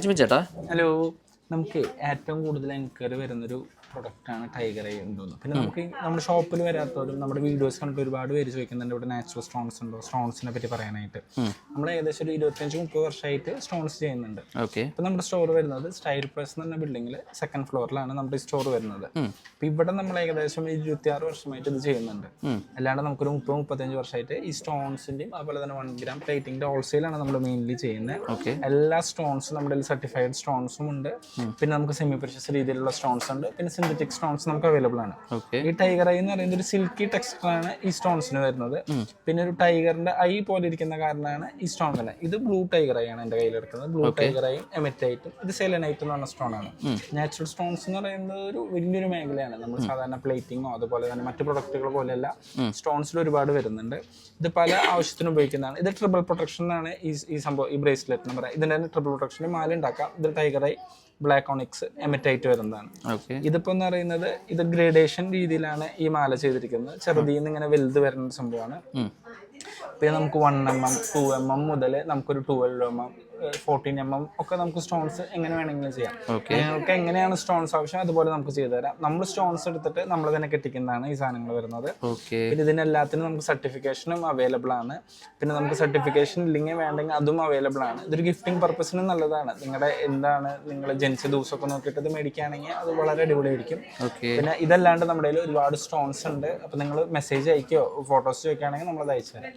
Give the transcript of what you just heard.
ചേട്ടാ ഹലോ, നമുക്ക് ഏറ്റവും കൂടുതൽ എൻക്വയറി വരുന്നൊരു പ്രൊഡക്റ്റാണ് ടൈഗർ ഐ ഉണ്ടോന്ന്. പിന്നെ നമുക്ക് നമ്മുടെ ഷോപ്പിൽ വരാത്തവരും നമ്മുടെ വീഡിയോസ് കണ്ടിട്ട് ഒരുപാട് പേര് ചോദിക്കുന്നുണ്ട് ഇവിടെ നാച്ചുറൽ സ്റ്റോൺസ് ഉണ്ടോ, സ്റ്റോൺസിനെ പറ്റി പറയാനായിട്ട്. നമ്മൾ ഏകദേശം ഒരു 25-30 വർഷമായിട്ട് സ്റ്റോൺസ് ചെയ്യുന്നുണ്ട്. ഓക്കെ. ഇപ്പം നമ്മുടെ സ്റ്റോർ വരുന്നത് സ്റ്റൈൽ പ്രസ് എന്ന് പറഞ്ഞ ബിൽഡിങ്ങിൽ 2nd ഫ്ലോറിലാണ് നമ്മുടെ ഈ സ്റ്റോർ വരുന്നത്. അപ്പം ഇവിടെ നമ്മൾ ഏകദേശം 26 വർഷമായിട്ട് ഇത് ചെയ്യുന്നുണ്ട്. അല്ലാണ്ട് നമുക്കൊരു 30-35 വർഷമായിട്ട് ഈ സ്റ്റോൺസിൻ്റെയും അതുപോലെ തന്നെ 1 gram പ്ലേറ്റിംഗിൻ്റെ ഹോൾസെയിലാണ് നമ്മൾ മെയിൻലി ചെയ്യുന്നത്. എല്ലാ സ്റ്റോൺസും നമ്മുടെ സർട്ടിഫൈഡ് സ്റ്റോൺസും ഉണ്ട്. പിന്നെ നമുക്ക് സെമി പ്രഷ്യസ് രീതിയിലുള്ള സ്റ്റോൺസ് ഉണ്ട്. പിന്നെ സിന്തറ്റിക് സ്റ്റോൺസ് നമുക്ക് അവൈലബിൾ ആണ്. ഈ ടൈഗർ ഐ എന്ന് പറയുന്നത് ഒരു സിൽക്കി ടെക്സ്ചർ ആണ് ഈ സ്റ്റോൺസിന് വരുന്നത്. പിന്നെ ഒരു ടൈഗറിന്റെ ഐ പോലെ ഇരിക്കുന്ന കാരണമാണ് ഈ സ്റ്റോൺ തന്നെ. ഇത് ബ്ലൂ ടൈഗർ ഐ ആണ് എന്റെ കയ്യിൽ എടുക്കുന്നത്. ബ്ലൂ ടൈഗർ ഐയും എമറ്റൈറ്റും ഇത് സെലനൈറ്റ് എന്ന് പറഞ്ഞ സ്റ്റോൺ ആണ്. നാച്ചുറൽ സ്റ്റോൺസ് എന്ന് പറയുന്നത് ഒരു വലിയൊരു മേഖലയാണ്. നമ്മൾ സാധാരണ പ്ലേറ്റിങ്ങോ അതുപോലെ തന്നെ മറ്റു പ്രൊഡക്റ്റുകൾ പോലെയല്ല, സ്റ്റോൺസിൽ ഒരുപാട് വരുന്നുണ്ട്. ഇത് പല ആവശ്യത്തിനും ഉപയോഗിക്കുന്നതാണ്. ഇത് ട്രിപ്പിൾ പ്രൊട്ടക്ഷൻ ആണ് ഈ സംഭവം, ഈ ബ്രേസ്ലെറ്റ് എന്ന് പറയാം. ഇതിന്റെ തന്നെ ട്രിപ്പിൾ പ്രൊട്ടക്ഷന് മാല ഉണ്ടാക്കാം. ഇത് ടൈഗർ ഐ, ബ്ലാക്ക് ഓണിക്സ്, എമറ്റൈറ്റ് വരുന്നതാണ്. ഇതിപ്പോ എന്ന് പറയുന്നത് ഇത് ഗ്രേഡേഷൻ രീതിയിലാണ് ഈ മാല ചെയ്തിരിക്കുന്നത്. ചെറുതീന്ന് ഇങ്ങനെ വലുത് വരുന്ന സംഭവമാണ്. പിന്നെ നമുക്ക് 1mm 2mm മുതൽ നമുക്കൊരു 12mm 14mm ഒക്കെ നമുക്ക് സ്റ്റോൺസ് എങ്ങനെ വേണമെങ്കിലും ചെയ്യാം. നിങ്ങൾക്ക് എങ്ങനെയാണ് സ്റ്റോൺസ് ആവശ്യം അതുപോലെ നമുക്ക് ചെയ്തു തരാം. നമ്മൾ സ്റ്റോൺസ് എടുത്തിട്ട് നമ്മൾ തന്നെ കെട്ടിക്കുന്നതാണ് ഈ സാധനങ്ങൾ വരുന്നത്. പിന്നെ ഇതിനെല്ലാത്തിനും നമുക്ക് സർട്ടിഫിക്കേഷനും അവൈലബിൾ ആണ്. പിന്നെ നമുക്ക് സർട്ടിഫിക്കേഷൻ ഇല്ലെങ്കിൽ വേണ്ടെങ്കിൽ അതും അവൈലബിൾ ആണ്. ഇതൊരു ഗിഫ്റ്റിംഗ് പർപ്പസിനും നല്ലതാണ്. നിങ്ങളുടെ എന്താണ് നിങ്ങൾ ജനിച്ച ദിവസമൊക്കെ നോക്കിയിട്ട് ഇത് മേടിക്കുകയാണെങ്കിൽ അത് വളരെ അടിപൊളിയായിരിക്കും. പിന്നെ ഇതല്ലാണ്ട് നമ്മുടെ കയ്യിൽ ഒരുപാട് സ്റ്റോൺസ് ഉണ്ട്. അപ്പം നിങ്ങൾ മെസ്സേജ് അയക്കുകയോ ഫോട്ടോസ് ചോദിക്കുകയാണെങ്കിൽ നമ്മളത് അയച്ചു തരാം.